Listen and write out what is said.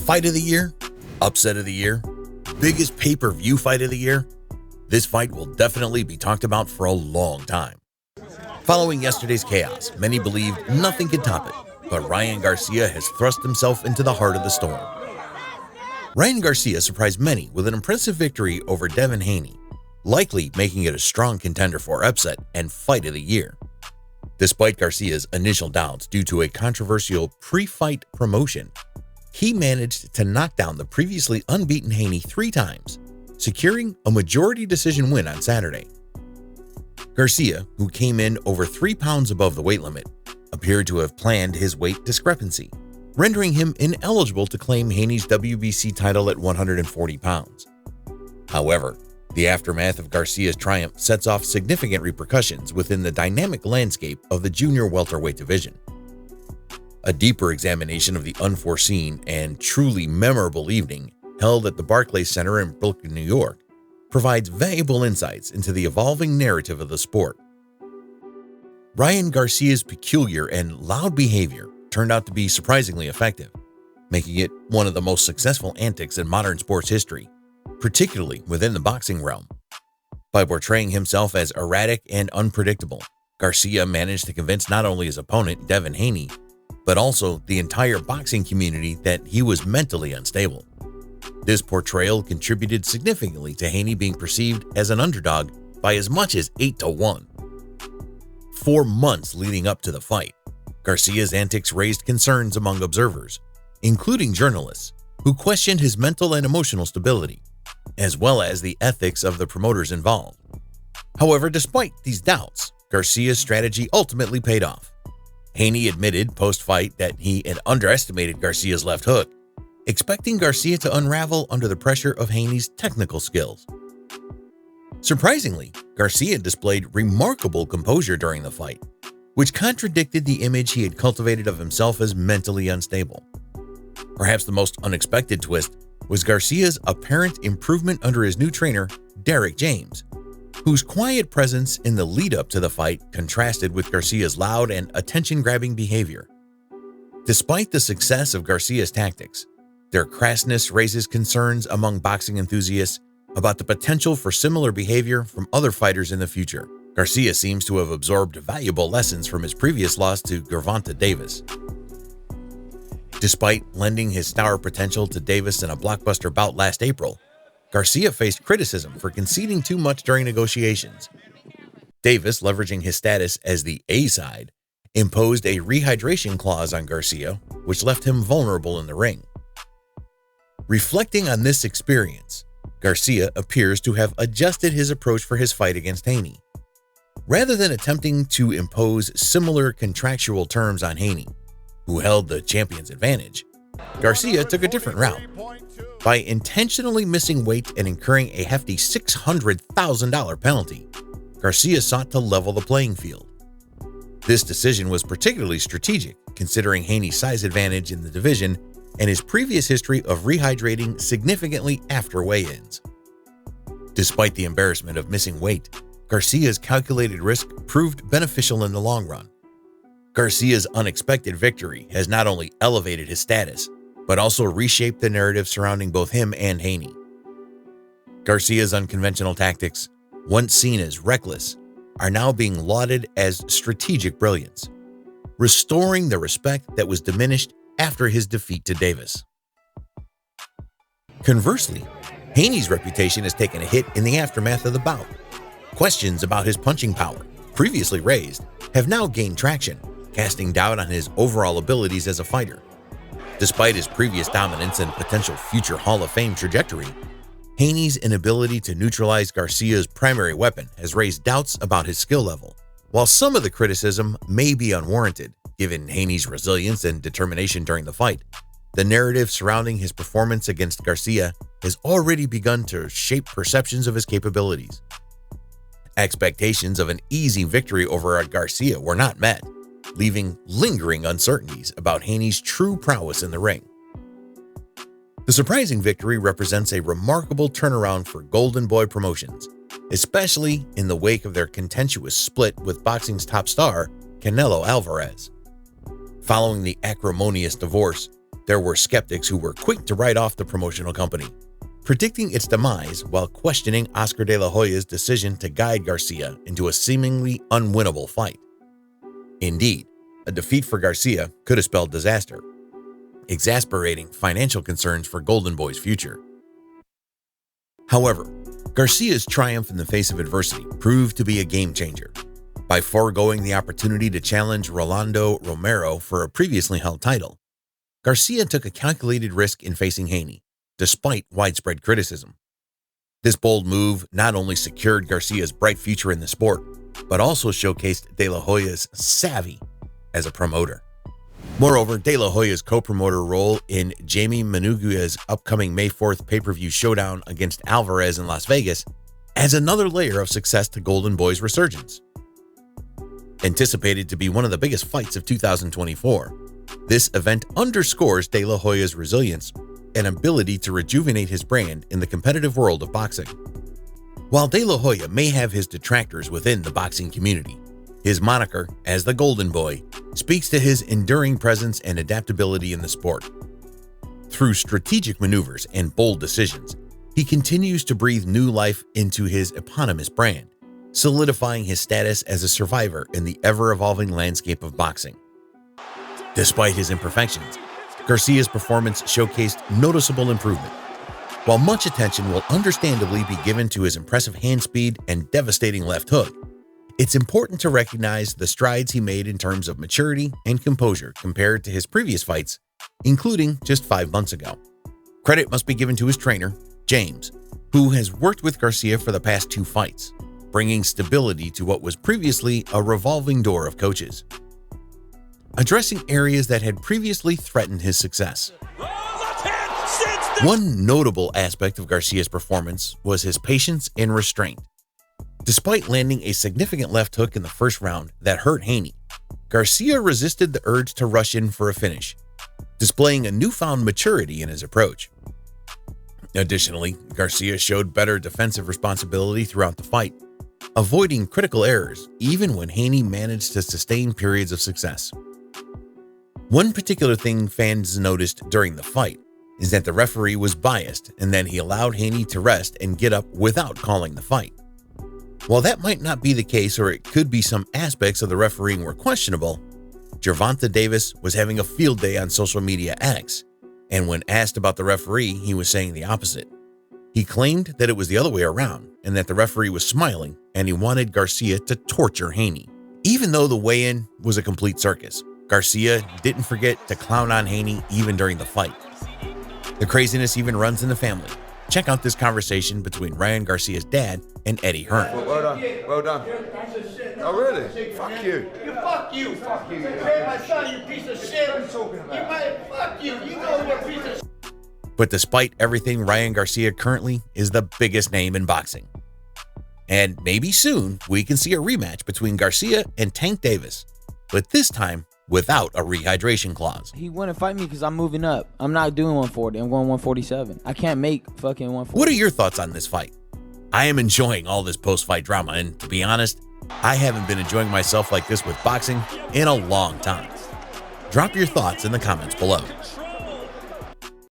Fight of the year? Upset of the year? Biggest pay-per-view fight of the year? This fight will definitely be talked about for a long time. Following yesterday's chaos, many believed nothing could top it, but Ryan Garcia has thrust himself into the heart of the storm. Ryan Garcia surprised many with an impressive victory over Devin Haney, likely making it a strong contender for upset and fight of the year. Despite Garcia's initial doubts due to a controversial pre-fight promotion, he managed to knock down the previously unbeaten Haney 3 times, securing a majority decision win on Saturday. Garcia, who came in over 3 pounds above the weight limit, appeared to have planned his weight discrepancy, rendering him ineligible to claim Haney's WBC title at 140 pounds. However, the aftermath of Garcia's triumph sets off significant repercussions within the dynamic landscape of the junior welterweight division. A deeper examination of the unforeseen and truly memorable evening held at the Barclays Center in Brooklyn, New York, provides valuable insights into the evolving narrative of the sport. Ryan Garcia's peculiar and loud behavior turned out to be surprisingly effective, making it one of the most successful antics in modern sports history, particularly within the boxing realm. By portraying himself as erratic and unpredictable, Garcia managed to convince not only his opponent, Devin Haney, but also the entire boxing community that he was mentally unstable. This portrayal contributed significantly to Haney being perceived as an underdog by as much as 8-1. 4 months leading up to the fight, Garcia's antics raised concerns among observers, including journalists, who questioned his mental and emotional stability, as well as the ethics of the promoters involved. However, despite these doubts, Garcia's strategy ultimately paid off. Haney admitted post-fight that he had underestimated Garcia's left hook, expecting Garcia to unravel under the pressure of Haney's technical skills. Surprisingly, Garcia displayed remarkable composure during the fight, which contradicted the image he had cultivated of himself as mentally unstable. Perhaps the most unexpected twist was Garcia's apparent improvement under his new trainer, Derek James, whose quiet presence in the lead-up to the fight contrasted with Garcia's loud and attention-grabbing behavior. Despite the success of Garcia's tactics, their crassness raises concerns among boxing enthusiasts about the potential for similar behavior from other fighters in the future. Garcia seems to have absorbed valuable lessons from his previous loss to Gervonta Davis. Despite lending his star potential to Davis in a blockbuster bout last April, Garcia faced criticism for conceding too much during negotiations. Davis, leveraging his status as the A side, imposed a rehydration clause on Garcia, which left him vulnerable in the ring. Reflecting on this experience, Garcia appears to have adjusted his approach for his fight against Haney. Rather than attempting to impose similar contractual terms on Haney, who held the champion's advantage, Garcia took a different route. By intentionally missing weight and incurring a hefty $600,000 penalty, Garcia sought to level the playing field. This decision was particularly strategic, considering Haney's size advantage in the division and his previous history of rehydrating significantly after weigh-ins. Despite the embarrassment of missing weight, Garcia's calculated risk proved beneficial in the long run. Garcia's unexpected victory has not only elevated his status, but also reshaped the narrative surrounding both him and Haney. Garcia's unconventional tactics, once seen as reckless, are now being lauded as strategic brilliance, restoring the respect that was diminished after his defeat to Davis. Conversely, Haney's reputation has taken a hit in the aftermath of the bout. Questions about his punching power, previously raised, have now gained traction, casting doubt on his overall abilities as a fighter. Despite his previous dominance and potential future Hall of Fame trajectory, Haney's inability to neutralize Garcia's primary weapon has raised doubts about his skill level. While some of the criticism may be unwarranted, given Haney's resilience and determination during the fight, the narrative surrounding his performance against Garcia has already begun to shape perceptions of his capabilities. Expectations of an easy victory over Garcia were not met, leaving lingering uncertainties about Haney's true prowess in the ring. The surprising victory represents a remarkable turnaround for Golden Boy Promotions, especially in the wake of their contentious split with boxing's top star, Canelo Alvarez. Following the acrimonious divorce, there were skeptics who were quick to write off the promotional company, predicting its demise while questioning Oscar de la Hoya's decision to guide Garcia into a seemingly unwinnable fight. Indeed, a defeat for Garcia could have spelled disaster, exasperating financial concerns for Golden Boy's future. However, Garcia's triumph in the face of adversity proved to be a game changer. By foregoing the opportunity to challenge Rolando Romero for a previously held title, Garcia took a calculated risk in facing Haney, despite widespread criticism. This bold move not only secured Garcia's bright future in the sport, but also showcased De La Hoya's savvy as a promoter. Moreover, De La Hoya's co-promoter role in Jamie Manugua's upcoming May 4th pay-per-view showdown against Alvarez in Las Vegas adds another layer of success to Golden Boy's resurgence. Anticipated to be one of the biggest fights of 2024, this event underscores De La Hoya's resilience and ability to rejuvenate his brand in the competitive world of boxing. While De La Hoya may have his detractors within the boxing community, his moniker as the Golden Boy speaks to his enduring presence and adaptability in the sport. Through strategic maneuvers and bold decisions, he continues to breathe new life into his eponymous brand, solidifying his status as a survivor in the ever-evolving landscape of boxing. Despite his imperfections, Garcia's performance showcased noticeable improvement. While much attention will understandably be given to his impressive hand speed and devastating left hook, it's important to recognize the strides he made in terms of maturity and composure compared to his previous fights, including just 5 months ago. Credit must be given to his trainer, James, who has worked with Garcia for the past 2 fights, bringing stability to what was previously a revolving door of coaches, addressing areas that had previously threatened his success. One notable aspect of Garcia's performance was his patience and restraint. Despite landing a significant left hook in the first round that hurt Haney, Garcia resisted the urge to rush in for a finish, displaying a newfound maturity in his approach. Additionally, Garcia showed better defensive responsibility throughout the fight, avoiding critical errors even when Haney managed to sustain periods of success. One particular thing fans noticed during the fight is that the referee was biased and that he allowed Haney to rest and get up without calling the fight. While that might not be the case, or it could be some aspects of the refereeing were questionable, Gervonta Davis was having a field day on social media X, and when asked about the referee, he was saying the opposite. He claimed that it was the other way around and that the referee was smiling and he wanted Garcia to torture Haney. Even though the weigh-in was a complete circus, Garcia didn't forget to clown on Haney even during the fight. The craziness even runs in the family. Check out this conversation between Ryan Garcia's dad and Eddie Hearn. Well done, well done. Oh really? Fuck you. Fuck you. Fuck you. You married my son, you piece of shit. What are you talking about? Fuck you. You know you're a piece of shit. But despite everything, Ryan Garcia currently is the biggest name in boxing. And maybe soon we can see a rematch between Garcia and Tank Davis, but this time without a rehydration clause. He wouldn't fight me because I'm moving up. I'm not doing 140. I'm going 147. I can't make fucking 140. What are your thoughts on this fight? I am enjoying all this post-fight drama, and to be honest, I haven't been enjoying myself like this with boxing in a long time. Drop your thoughts in the comments below.